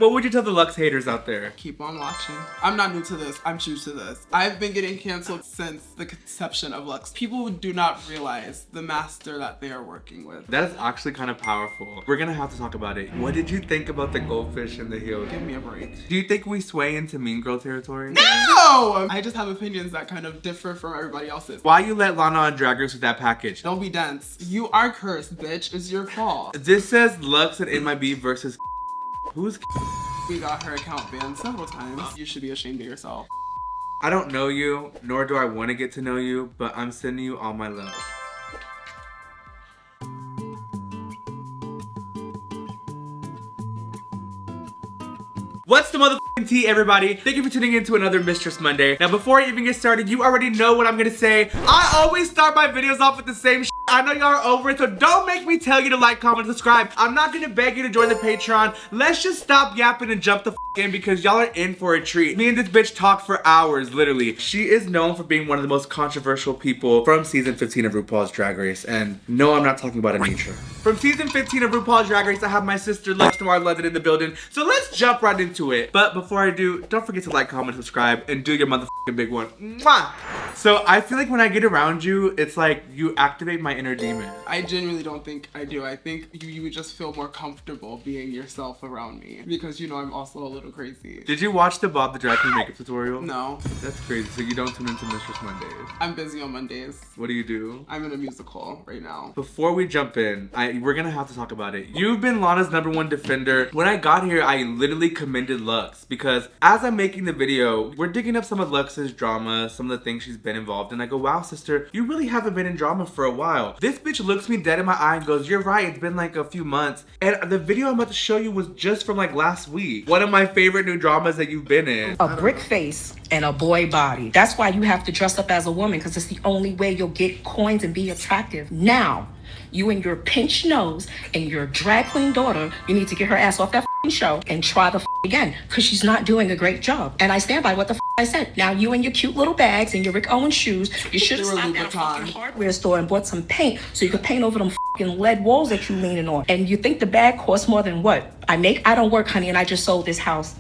What would you tell the Luxx haters out there? Keep on watching. I'm not new to this. I'm true to this. I've been getting canceled since the conception of Luxx. People do not realize the master that they are working with. That is actually kind of powerful. We're gonna have to talk about it. What did you think about the goldfish in the heel? Give me a break. Do you think we sway into mean girl territory? No! I just have opinions that kind of differ from everybody else's. Why you let Lana on Drag Race with that package? Don't be dense. You are cursed, bitch. It's your fault. This says Luxx and MIB versus who's We got her account banned several times. You should be ashamed of yourself. I don't know you, nor do I want to get to know you, but I'm sending you all my love. What's the motherfucking tea, everybody? Thank you for tuning in to another Mistress Monday. Now, before I even get started, you already know what I'm gonna say. I always start my videos off with the same shit. I know y'all are over it, so don't make me tell you to like, comment, subscribe. I'm not gonna beg you to join the Patreon. Let's just stop yapping and jump the in because y'all are in for a treat. Me and this bitch talk for hours, literally. She is known for being one of the most controversial people from season 15 of RuPaul's Drag Race. And no, I'm not talking about Anitra. From season 15 of RuPaul's Drag Race, I have my sister Luxx Noir London in the building. So let's jump right into it. But before I do, don't forget to like, comment, subscribe, and do your motherfucking big one. Mwah! So I feel like when I get around you, it's like you activate my inner demon. I genuinely don't think I do. I think you would just feel more comfortable being yourself around me because you know I'm also a little crazy. Did you watch the Bob the Drag Queen makeup tutorial? No. That's crazy. So you don't tune into Mistress Mondays? I'm busy on Mondays. What do you do? I'm in a musical right now. Before we jump in, we're gonna have to talk about it. You've been Lana's #1 defender. When I got here, I literally commended Luxx because as I'm making the video, we're digging up some of Luxx's drama, some of the things she's been involved in. I go, wow, sister, you really haven't been in drama for a while. This bitch looks me dead in my eye and goes, you're right, it's been like a few months. And the video I'm about to show you was just from like last week. One of my favorite new dramas that you've been in. A brick face and a boy body. That's why you have to dress up as a woman, because it's the only way you'll get coins and be attractive. Now, you and your pinched nose and your drag queen daughter, you need to get her ass off that show and try the again, because she's not doing a great job. And I stand by what the I said. Now, you and your cute little bags and your Rick Owens shoes, you should have stopped at a fucking hardware store and bought some paint so you could paint over them lead walls that you leaning on. And you think the bag costs more than what? I don't work, honey, and I just sold this house.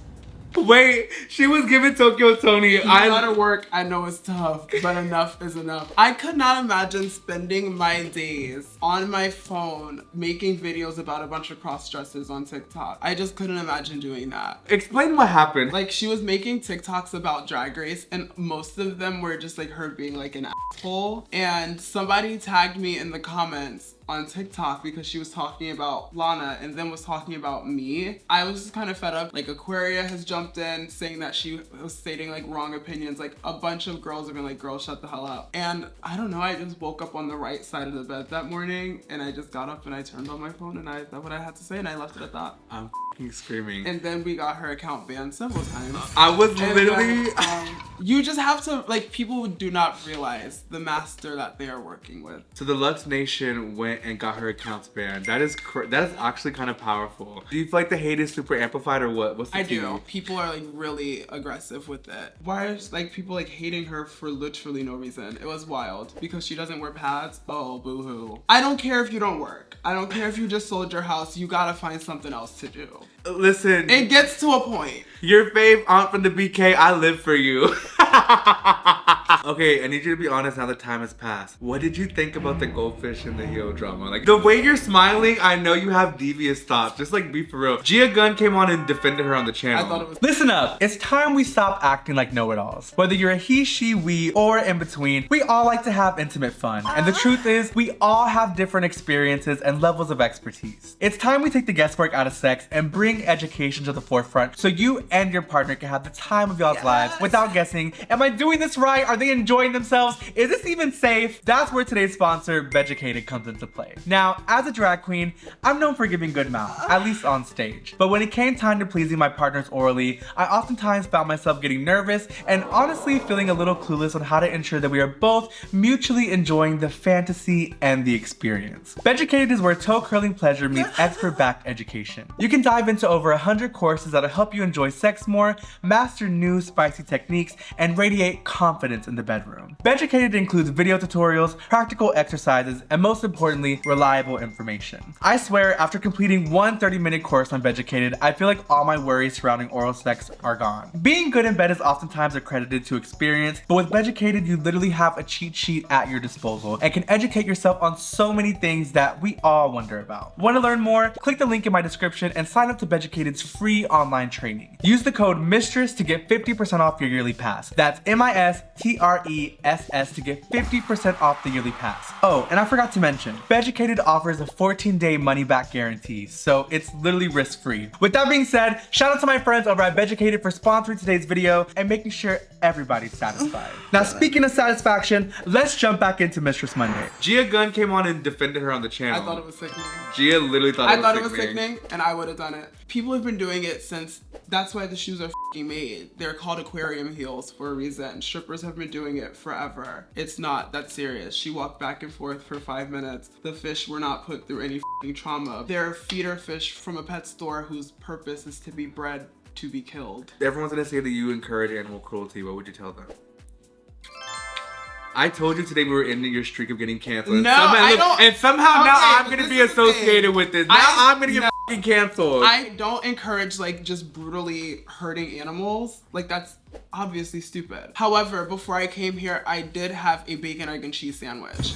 Wait, she was giving Tokyo Tony. I gotta work. I know it's tough, but enough is enough. I could not imagine spending my days on my phone making videos about a bunch of cross dressers on TikTok. I just couldn't imagine doing that. Explain what happened. Like, she was making TikToks about Drag Race, and most of them were just like her being like an asshole. And somebody tagged me in the comments on TikTok because she was talking about Lana and then was talking about me. I was just kind of fed up. Like, Aquaria has jumped in saying that she was stating like wrong opinions. Like, a bunch of girls have been like, girl, shut the hell up. And I don't know, I just woke up on the right side of the bed that morning and I just got up and I turned on my phone and that's what I had to say and I left it at that. I'm screaming. And then we got her account banned several times. I was literally... you just have to, like, people do not realize the master that they are working with. So the Luxx Nation went and got her accounts banned. That is actually kind of powerful. Do you feel like the hate is super amplified or what? What's the tea? I do. People are like really aggressive with it. Why is like people like hating her for literally no reason? It was wild. Because she doesn't wear pads? Oh, boo-hoo. I don't care if you don't work. I don't care if you just sold your house. You gotta find something else to do. Listen. It gets to a point. Your fave aunt from the BK, I live for you. Okay, I need you to be honest now that time has passed. What did you think about the goldfish and the heel drama? Like, the way you're smiling, I know you have devious thoughts. Just like, be for real. Gia Gunn came on and defended her on the channel. I thought it was... Listen up. It's time we stop acting like know-it-alls. Whether you're a he, she, we, or in between, we all like to have intimate fun. And the truth is, we all have different experiences and levels of expertise. It's time we take the guesswork out of sex and bring education to the forefront so you and your partner can have the time of y'all's lives without guessing, am I doing this right? Are they enjoying themselves? Is this even safe? That's where today's sponsor, Beducated, comes into play. Now, as a drag queen, I'm known for giving good mouth, at least on stage. But when it came time to pleasing my partners orally, I oftentimes found myself getting nervous and honestly feeling a little clueless on how to ensure that we are both mutually enjoying the fantasy and the experience. Beducated is where toe curling pleasure meets expert-backed education. You can dive into over 100 courses that'll help you enjoy sex more, master new spicy techniques, and radiate confidence in the bedroom. Beducated includes video tutorials, practical exercises, and most importantly, reliable information. I swear, after completing one 30-minute course on Beducated, I feel like all my worries surrounding oral sex are gone. Being good in bed is oftentimes accredited to experience, but with Beducated, you literally have a cheat sheet at your disposal and can educate yourself on so many things that we all wonder about. Want to learn more? Click the link in my description and sign up to Beducated's free online training. Use the code Mistress to get 50% off your yearly pass. That's MISTRESS to get 50% off the yearly pass. Oh, and I forgot to mention, Beducated offers a 14-day money-back guarantee, so it's literally risk-free. With that being said, shout out to my friends over at Beducated for sponsoring today's video and making sure everybody's satisfied. Now, speaking of satisfaction, let's jump back into Mistress Monday. Gia Gunn came on and defended her on the channel. I thought it was sickening. Gia literally thought it was sickening, and I would have done it. People have been doing it since, that's why the shoes are f***ing made. They're called aquarium heels for a reason. Strippers have been doing it forever. It's not that serious. She walked back and forth for 5 minutes. The fish were not put through any f***ing trauma. They're feeder fish from a pet store whose purpose is to be bred to be killed. Everyone's gonna say that you encourage animal cruelty. What would you tell them? I told you today we were ending your streak of getting canceled. No, I don't. And somehow now Okay, I'm gonna be associated with this. Now I'm gonna get f***ing canceled. I don't encourage like just brutally hurting animals. Like that's obviously stupid. However, before I came here, I did have a bacon, egg, and cheese sandwich.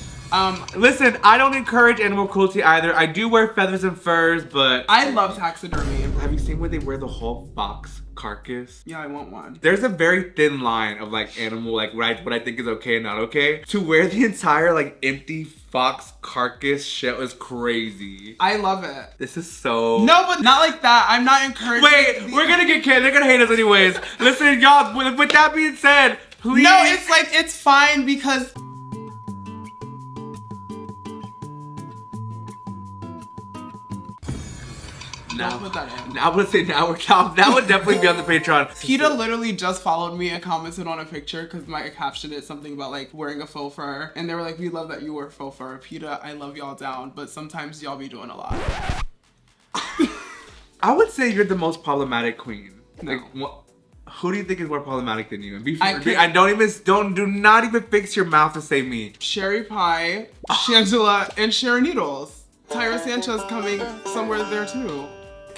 Listen, I don't encourage animal cruelty either. I do wear feathers and furs, but I love taxidermy. have you seen where they wear the whole fox carcass? Yeah, I want one. There's a very thin line of like animal, like what I think is okay and not okay. To wear the entire like empty fox carcass shell is crazy. I love it. This is so... No, but not like that. I'm not encouraging... Wait, we're gonna get kids. They're gonna hate us anyways. Listen, y'all, with that being said, please... No, it's like, it's fine because... Now, Don't put that in. I would say that would definitely be on the Patreon. PETA literally just followed me and commented on a picture because my caption is something about like wearing a faux fur. And they were like, we love that you wear faux fur. PETA, I love y'all down, but sometimes y'all be doing a lot. I would say you're the most problematic queen. No. Like, who do you think is more problematic than you? And do not even fix your mouth to say me. Sherry Pie, Shangela, and Sharon Needles. Tyra Sanchez coming somewhere there too.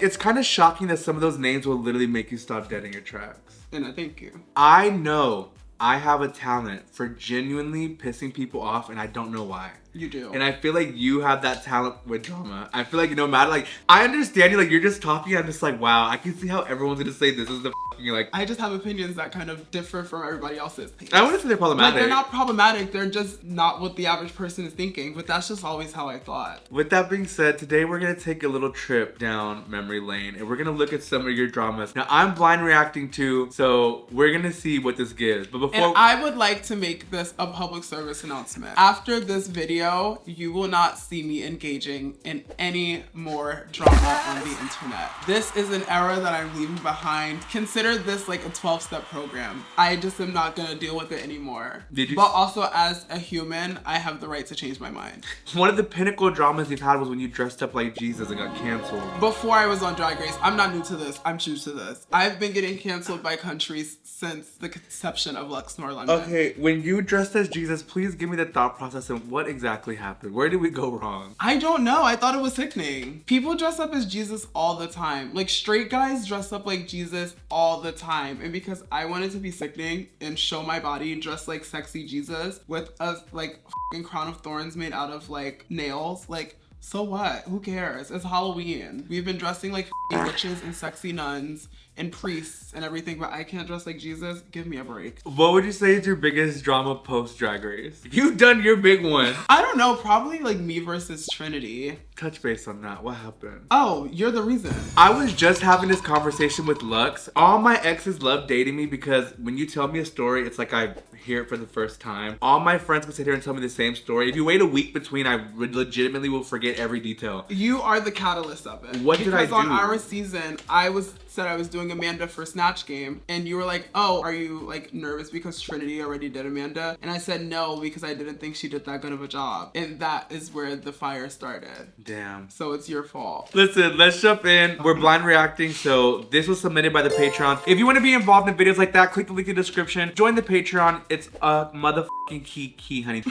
It's kind of shocking that some of those names will literally make you stop dead in your tracks. And I thank you. I know I have a talent for genuinely pissing people off, and I don't know why. You do. And I feel like you have that talent with drama. I feel like no matter, like, I understand you, like, you're just talking, I'm just like, wow, I can see how everyone's gonna say this is the f***ing, like... I just have opinions that kind of differ from everybody else's. I wouldn't say they're problematic. Like, they're not problematic, they're just not what the average person is thinking, but that's just always how I thought. With that being said, today we're gonna take a little trip down memory lane, and we're gonna look at some of your dramas. Now, I'm blind reacting to, so we're gonna see what this gives. But before... And I would like to make this a public service announcement. After this video, you will not see me engaging in any more drama on the internet. This is an era that I'm leaving behind. Consider this like a 12-step program. I just am not gonna deal with it anymore. But also as a human, I have the right to change my mind. One of the pinnacle dramas you've had was when you dressed up like Jesus and got canceled. Before I was on Drag Race, I'm not new to this, I'm true to this. I've been getting canceled by countries since the conception of Luxx Noir London. Okay, when you dressed as Jesus, please give me the thought process and what exactly happened. Where did we go wrong? I don't know. I thought it was sickening. People dress up as Jesus all the time. Like straight guys dress up like Jesus all the time. And because I wanted to be sickening and show my body dressed like sexy Jesus with a like f***ing crown of thorns made out of like nails, like so what? Who cares? It's Halloween. We've been dressing like f***ing witches and sexy nuns and priests and everything, but I can't dress like Jesus. Give me a break. What would you say is your biggest drama post Drag Race? You've done your big one. I don't know, probably like me versus Trinity. Touch base on that. What happened? Oh, you're the reason. I was just having this conversation with Luxx. All my exes love dating me because when you tell me a story, it's like I hear it for the first time. All my friends can sit here and tell me the same story. If you wait a week between, I legitimately will forget every detail. You are the catalyst of it. What did I do? Because on our season, I was said I was doing Amanda for Snatch Game, and you were like, oh, are you like nervous because Trinity already did Amanda? And I said no, because I didn't think she did that good of a job. And that is where the fire started. Damn. So it's your fault. Listen, let's jump in. We're blind reacting, so this was submitted by the Patreon. If you want to be involved in videos like that, click the link in the description. Join the Patreon. It's a motherfucking key, honey.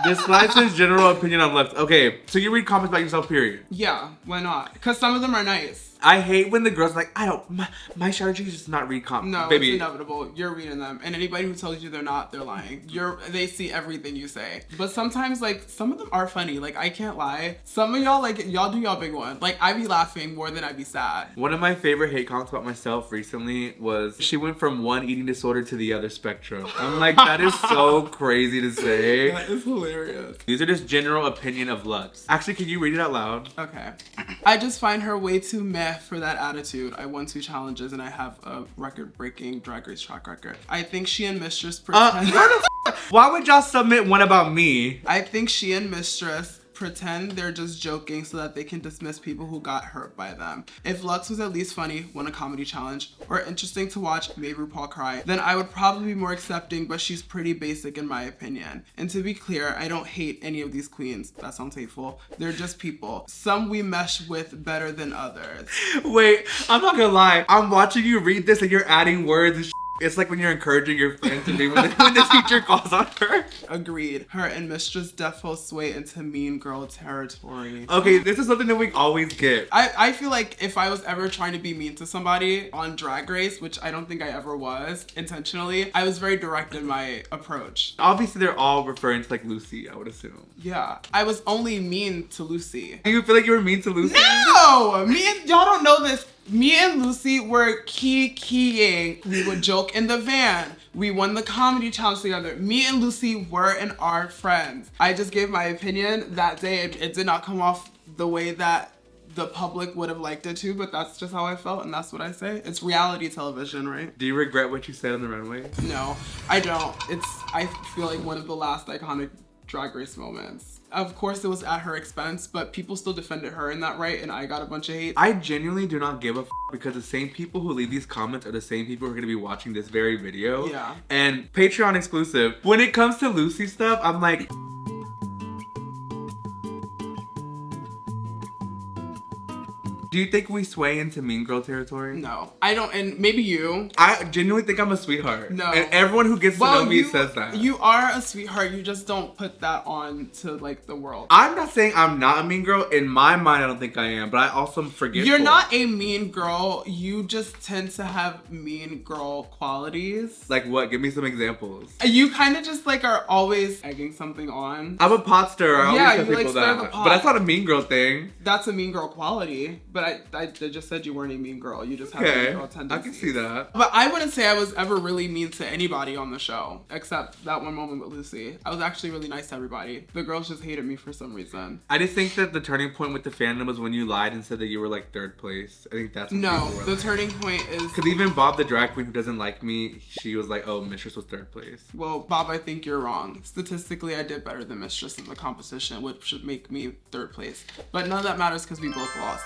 This slide says general opinion on Luxx. Okay, so you read comments about yourself, period. Yeah, why not? Because some of them are nice. I hate when the girls are like, I don't, my strategy is just not read comments. No, baby. It's inevitable. You're reading them. And anybody who tells you they're not, they're lying. They see everything you say. But sometimes, like, some of them are funny. Like, I can't lie. Some of y'all, like, y'all do y'all big one. Like, I be laughing more than I be sad. One of my favorite hate comments about myself recently was, she went from one eating disorder to the other spectrum. I'm like, that is so crazy to say. That is hilarious. These are just general opinion of Luxx. Actually, can you read it out loud? Okay. I just find her way too meh for that attitude. I won 2 challenges and I have a record-breaking Drag Race track record. I think she and Mistress pretend. Why would y'all submit one about me? I think she and Mistress pretend they're just joking so that they can dismiss people who got hurt by them. If Luxx was at least funny, won a comedy challenge, or interesting to watch, made RuPaul cry, then I would probably be more accepting, but she's pretty basic in my opinion. And to be clear, I don't hate any of these queens. That sounds hateful. They're just people. Some we mesh with better than others. Wait, I'm not gonna lie. I'm watching you read this and you're adding words and It's like when you're encouraging your friend to be when the teacher calls on her. Agreed. Her and Mistress defo sway into mean girl territory. Okay, this is something that we always get. I feel like if I was ever trying to be mean to somebody on Drag Race, which I don't think I ever was intentionally, I was very direct in my approach. Obviously, they're all referring to like Lucy, I would assume. Yeah. I was only mean to Lucy. You feel like you were mean to Lucy? No! Y'all don't know this. Me and Lucy were keying. We would joke in the van. We won the comedy challenge together. Me and Lucy were and are friends. I just gave my opinion that day. It did not come off the way that the public would have liked it to, but that's just how I felt, and that's what I say. It's reality television, right? Do you regret what you said on the runway? No, I don't. I feel like one of the last iconic Drag Race moments. Of course it was at her expense, but people still defended her in that right, and I got a bunch of hate. I genuinely do not give a because the same people who leave these comments are the same people who are gonna be watching this very video. Yeah. And Patreon exclusive. When it comes to Lucy stuff, I'm like, do you think we sway into mean girl territory? No, I don't, and maybe you. I genuinely think I'm a sweetheart. No. And everyone who gets to know me says that. You are a sweetheart, you just don't put that on to like the world. I'm not saying I'm not a mean girl. In my mind, I don't think I am, but I also am forgetful. You're not a mean girl, you just tend to have mean girl qualities. Like what? Give me some examples. You kind of just like are always egging something on. I'm a pot stirrer. I always tell you like people stir the that. pot. But that's not a mean girl thing. That's a mean girl quality. But I just said you weren't a mean girl. You just have mean Okay, girl tendencies. I can see that. But I wouldn't say I was ever really mean to anybody on the show, except that one moment with Lucy. I was actually really nice to everybody. The girls just hated me for some reason. I just think that the turning point with the fandom was when you lied and said that you were like 3rd place. I think that's what No, people were the like. turning point is... Because even Bob the drag queen who doesn't like me, she was like, oh, Mistress was 3rd place. Well, Bob, I think you're wrong. Statistically, I did better than Mistress in the competition, which should make me 3rd place. But none of that matters because we both lost.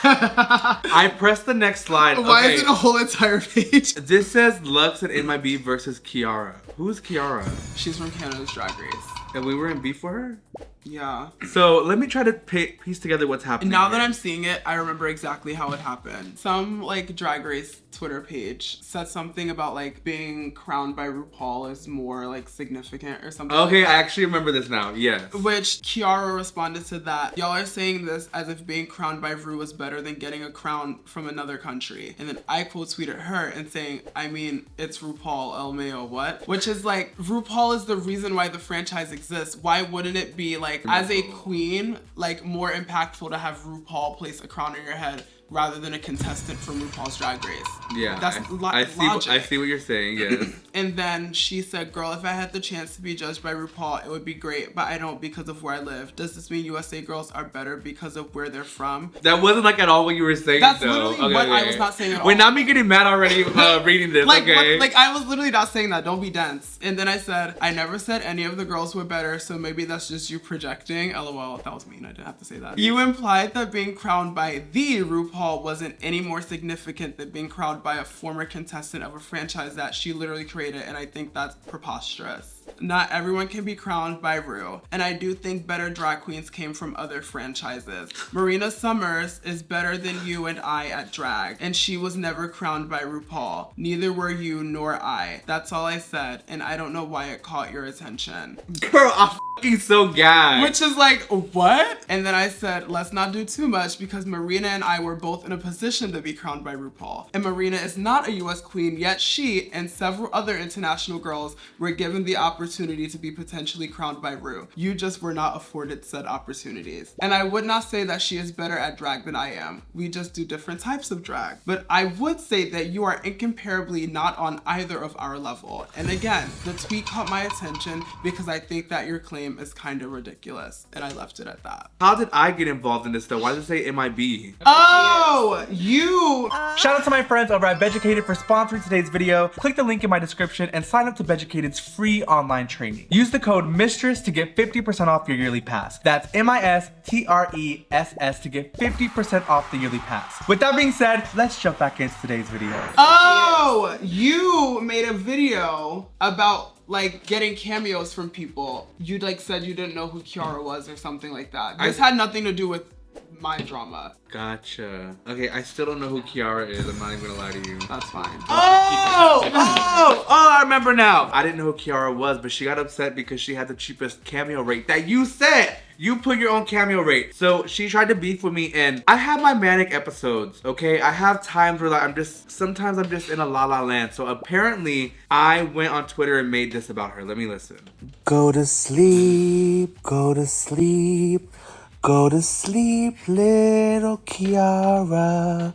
I pressed the next slide. Why Okay. is it a whole entire page? This says Luxx and NYB versus Kiara. Who is Kiara? She's from Canada's Drag Race. And we were in beef for her? Yeah. So let me try to piece together what's happening. Now that here. I'm seeing it, I remember exactly how it happened. Some like Drag Race Twitter page said something about like being crowned by RuPaul is more like significant or something. Okay, like I that. actually remember this now. Yes. Which Kiara responded to that. Y'all are saying this as if being crowned by Ru was better than getting a crown from another country. And then I quote tweeted her and saying, I mean, it's RuPaul, LMAO, what? Which is like, RuPaul is the reason why the franchise exists. Why wouldn't it be like, as a queen, like more impactful to have RuPaul place a crown on your head rather than a contestant from RuPaul's Drag Race? Yeah. That's I logic. see what you're saying, yes. And then she said, girl, if I had the chance to be judged by RuPaul, it would be great, but I don't because of where I live. Does this mean USA girls are better because of where they're from? That wasn't like at all what you were saying. That's though. literally what I was not saying at all. Wait, not me getting mad already reading this, like, okay? Like, I was literally not saying that. Don't be dense. And then I said, I never said any of the girls were better, so maybe that's just you projecting. LOL, that was mean. I didn't have to say that. You implied that being crowned by the RuPaul wasn't any more significant than being crowned by a former contestant of a franchise that she literally created, and I think that's preposterous. Not everyone can be crowned by Ru, and I do think better drag queens came from other franchises. Marina Summers is better than you and I at drag, and she was never crowned by RuPaul. Neither were you nor I. That's all I said, and I don't know why it caught your attention. Girl, I'm fucking so gagged. Which is like, what? And then I said, let's not do too much because Marina and I were both in a position to be crowned by RuPaul. And Marina is not a US queen, yet she and several other international girls were given the opportunity to be potentially crowned by Ru. You just were not afforded said opportunities. And I would not say that she is better at drag than I am. We just do different types of drag. But I would say that you are incomparably not on either of our level. And again, the tweet caught my attention because I think that your claim is kind of ridiculous. And I left it at that. How did I get involved in this though? Why does it say MIB? Oh, you. Shout out to my friends over at Beducated for sponsoring today's video. Click the link in my description and sign up to Bedukated's free online training. Use the code Mistress to get 50% off your yearly pass. That's MISTRESS to get 50% off the yearly pass. With that being said, let's jump back into today's video. Oh, you made a video about like getting cameos from people. You like said you didn't know who Kiara was or something like that. This had nothing to do with my drama. Gotcha. Okay, I still don't know who Kiara is. I'm not even gonna lie to you. That's fine. Oh, I remember now. I didn't know who Kiara was, but she got upset because she had the cheapest cameo rate that you said. You put your own cameo rate. So she tried to beef with me, and I have my manic episodes, okay? I have times where like sometimes I'm just in a la la land. So apparently I went on Twitter and made this about her. Let me listen. Go to sleep, go to sleep. Go to sleep, little Kiara.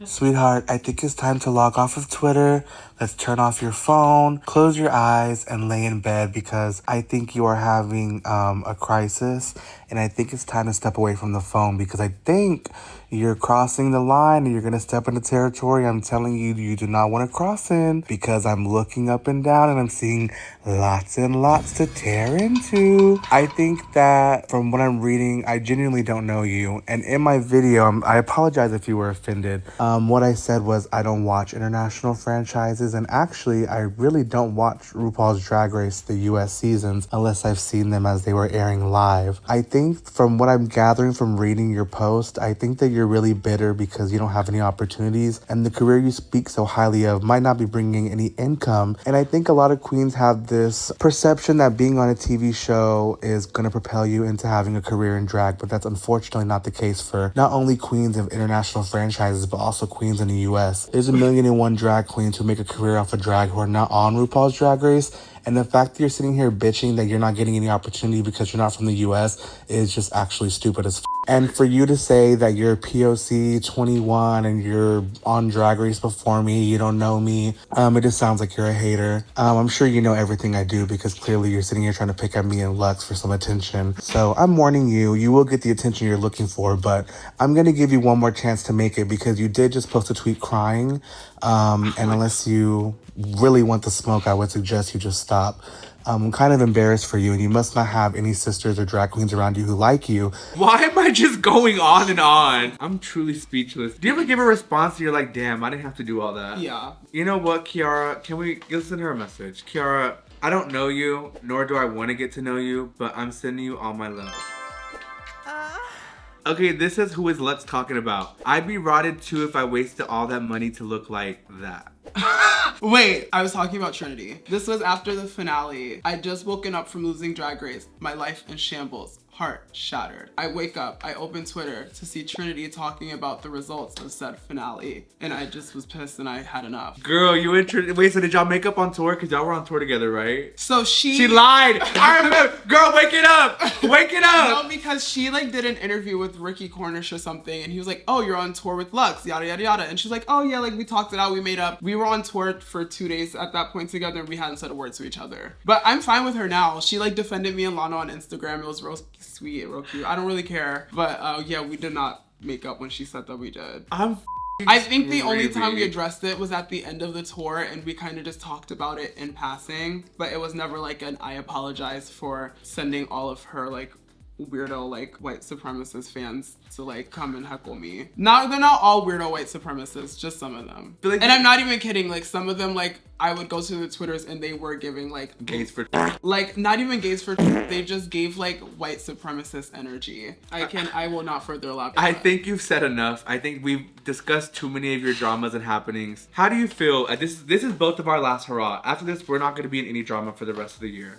Sweetheart, I think it's time to log off of Twitter. Let's turn off your phone, close your eyes, and lay in bed because I think you are having a crisis. And I think it's time to step away from the phone because I think you're crossing the line and you're going to step into territory I'm telling you you do not want to cross in because I'm looking up and down and I'm seeing lots and lots to tear into. I think that from what I'm reading, I genuinely don't know you. And in my video, I apologize if you were offended. What I said was I don't watch international franchises, and actually I really don't watch RuPaul's Drag Race, the US seasons, unless I've seen them as they were airing live. I think from what I'm gathering from reading your post, I think that you're really bitter because you don't have any opportunities and the career you speak so highly of might not be bringing any income. And I think a lot of queens have this perception that being on a TV show is going to propel you into having a career in drag, but that's unfortunately not the case for not only queens of international franchises, but also queens in the US. There's 1,000,001 drag queens who make a career off of drag who are not on RuPaul's Drag Race. And the fact that you're sitting here bitching that you're not getting any opportunity because you're not from the US is just actually stupid as f. And for you to say that you're POC 21 and you're on Drag Race before me, you don't know me, it just sounds like you're a hater. I'm sure you know everything I do because clearly you're sitting here trying to pick at me and Luxx for some attention. So I'm warning you, you will get the attention you're looking for, but I'm going to give you one more chance to make it because you did just post a tweet crying. And unless you really want the smoke, I would suggest you just stop. I'm kind of embarrassed for you, and you must not have any sisters or drag queens around you who like you. Why am I just going on and on? I'm truly speechless. Do you ever give a response and you're like, damn, I didn't have to do all that? Yeah. You know what, Kiara? Can we listen to her message? Kiara, I don't know you, nor do I want to get to know you, but I'm sending you all my love. Okay, this is who is Luxx talking about. I'd be rotted too if I wasted all that money to look like that. Wait, I was talking about Trinity. This was after the finale. I'd just woken up from losing Drag Race. My life in shambles. heart shattered. I wake up, I open Twitter to see Trinity talking about the results of said finale. And I just was pissed and I had enough. Girl, you wait, so did y'all make up on tour? Cause y'all were on tour together, right? So She lied. I remember. Girl, wake it up. Wake it up. No, because she like did an interview with Ricky Cornish or something, and he was like, "Oh, you're on tour with Luxx, yada yada yada," and she's like, "Oh yeah, like we talked it out, we made up. We were on tour for 2 days at that point together, and we hadn't said a word to each other." But I'm fine with her now. She like defended me and Lana on Instagram. It was real sweet, real cute. I don't really care, but yeah, we did not make up when she said that we did. I think the only time we addressed it was at the end of the tour, and we kind of just talked about it in passing, but it was never like an I apologize for sending all of her like weirdo like white supremacist fans to like come and heckle me. They're not all weirdo white supremacists, just some of them. Like, and I'm not even kidding, like some of them, like I would go to the Twitters and they were giving like gays for like not even gays for they just gave like white supremacist energy. I will not further elaborate. I think you've said enough. I think we've discussed too many of your dramas and happenings. How do you feel? This is both of our last hurrah. After this, we're not going to be in any drama for the rest of the year.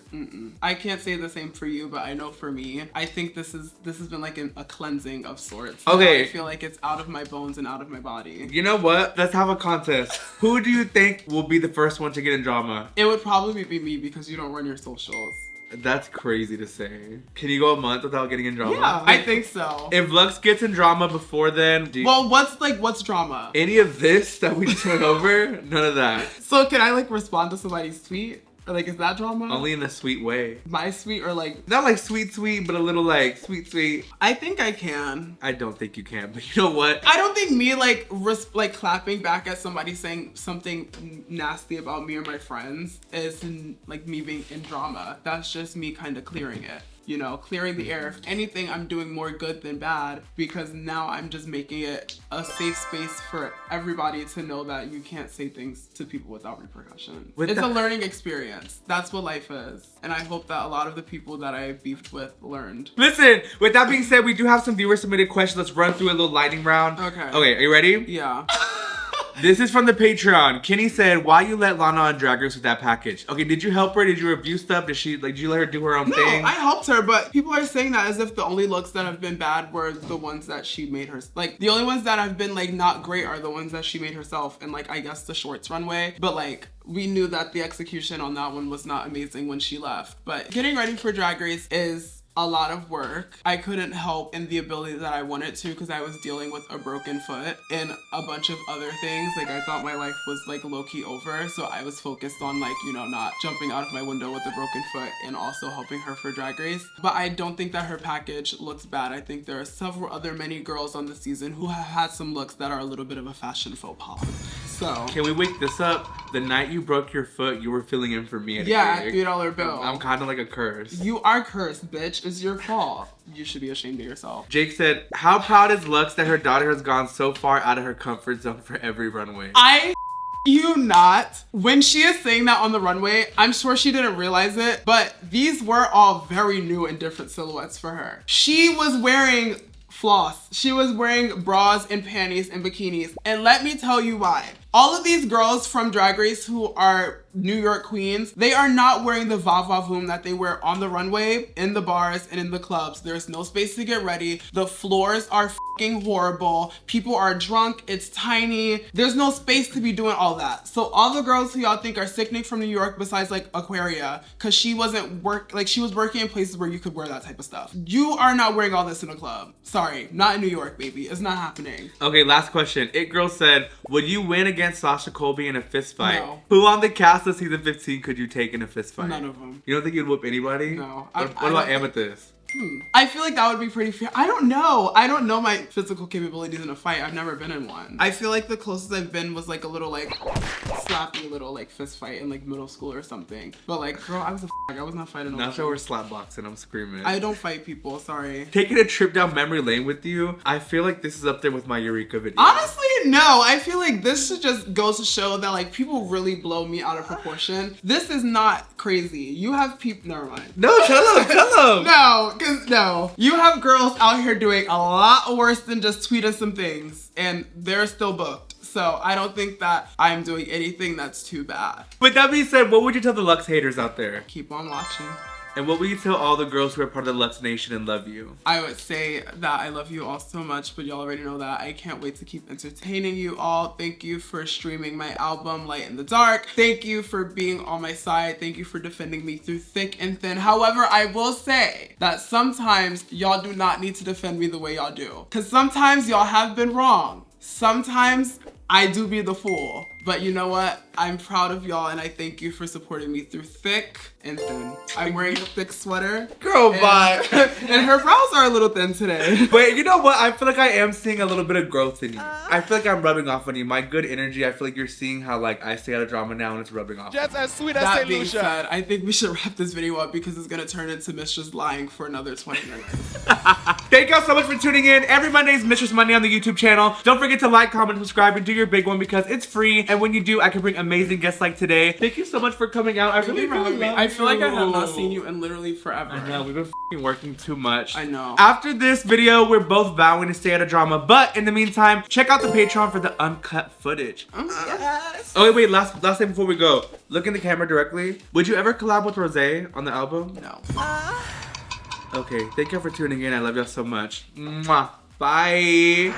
I can't say the same for you, but I know for me, I think this has been like a cleansing of sorts. Okay. Now I feel like it's out of my bones and out of my body. You know what? Let's have a contest. Who do you think will be the first one to get in drama? It would probably be me because you don't run your socials. That's crazy to say. Can you go a month without getting in drama? Yeah, I think so. If Luxx gets in drama before then, well, what's drama? Any of this that we just went over? None of that. So can I like respond to somebody's tweet? Or like, is that drama? Only in a sweet way. My sweet or like... Not like sweet, but a little like sweet. I think I can. I don't think you can, but you know what? I don't think me like clapping back at somebody saying something nasty about me or my friends is like me being in drama. That's just me kind of clearing it. You know, clearing the air. If anything, I'm doing more good than bad because now I'm just making it a safe space for everybody to know that you can't say things to people without repercussion. It's a learning experience. That's what life is. And I hope that a lot of the people that I beefed with learned. Listen, with that being said, we do have some viewer submitted questions. Let's run through a little lightning round. Okay. Okay, are you ready? Yeah. This is from the Patreon. Kenny said, "Why you let Lana on Drag Race with that package?" Okay, did you help her? Did you review stuff? Did you let her do her own thing? No, I helped her, but people are saying that as if the only looks that have been bad were the ones that she made her. Like, the only ones that have been, like, not great are the ones that she made herself and, like, I guess the shorts runway. But, like, we knew that the execution on that one was not amazing when she left. But getting ready for Drag Race is a lot of work. I couldn't help in the ability that I wanted to because I was dealing with a broken foot and a bunch of other things. Like, I thought my life was like low-key over, so I was focused on like, you know, not jumping out of my window with a broken foot and also helping her for Drag Race. But I don't think that her package looks bad. I think there are many girls on the season who have had some looks that are a little bit of a fashion faux pas. So can we wake this up? The night you broke your foot, you were filling in for me at a $3 bill. I'm kind of like a curse. You are cursed, bitch. It's your fault. You should be ashamed of yourself. Jake said, "How proud is Luxx that her daughter has gone so far out of her comfort zone for every runway?" You not. When she is saying that on the runway, I'm sure she didn't realize it, but these were all very new and different silhouettes for her. She was wearing floss. She was wearing bras and panties and bikinis. And let me tell you why. All of these girls from Drag Race who are New York queens, they are not wearing the va-va-voom that they wear on the runway, in the bars, and in the clubs. There's no space to get ready. The floors are f***ing horrible. People are drunk. It's tiny. There's no space to be doing all that. So all the girls who y'all think are sickening from New York besides like Aquaria, because she was working in places where you could wear that type of stuff. You are not wearing all this in a club. Sorry, not in New York, baby. It's not happening. Okay, last question. It Girl said, "Would you win against Sasha Colby in a fist fight?" No. Who on the cast of season 15 could you take in a fist fight? None of them. You don't think you'd whoop anybody? No. What about Amethyst? I feel like that would be pretty fair. I don't know. I don't know my physical capabilities in a fight. I've never been in one. I feel like the closest I've been was like a little like slappy little like fist fight in like middle school or something. But like, girl, I was I was not fighting. Not sure we're slap boxing. I'm screaming. I don't fight people. Sorry. Taking a trip down memory lane with you, I feel like this is up there with my Eureka video. Honestly, no. I feel like this should just go to show that like people really blow me out of proportion. This is not crazy. You have people. Never mind. No, tell them. No, because no. You have girls out here doing a lot worse than just tweeting some things, and they're still booked. So I don't think that I'm doing anything that's too bad. With that being said, what would you tell the Luxx haters out there? Keep on watching. And what will you tell all the girls who are part of the Luxx Nation and love you? I would say that I love you all so much, but y'all already know that. I can't wait to keep entertaining you all. Thank you for streaming my album, Light in the Dark. Thank you for being on my side. Thank you for defending me through thick and thin. However, I will say that sometimes y'all do not need to defend me the way y'all do. Because sometimes y'all have been wrong. Sometimes I do be the fool. But you know what? I'm proud of y'all and I thank you for supporting me through thick and thin. I'm wearing a thick sweater. Girl, bye. And her brows are a little thin today. But you know what? I feel like I am seeing a little bit of growth in you. I feel like I'm rubbing off on you. My good energy, I feel like you're seeing how like I stay out of drama now and it's rubbing off. Just as sweet as That St. being Lucia. said, I think we should wrap this video up because it's gonna turn into Mistress lying for another 20 minutes. Thank y'all so much for tuning in. Every Monday is Mistress Monday on the YouTube channel. Don't forget to like, comment, subscribe, and do your big one because it's free. And when you do, I can bring amazing guests like today. Thank you so much for coming out. I really love you. I feel like I have not seen you in literally forever. I know, we've been f***ing working too much. I know. After this video, we're both vowing to stay out of drama. But in the meantime, check out the Patreon for the uncut footage. Yes. Oh, wait, last thing before we go. Look in the camera directly. Would you ever collab with Rosé on the album? No. Okay, thank y'all for tuning in. I love y'all so much. Mwah. Bye.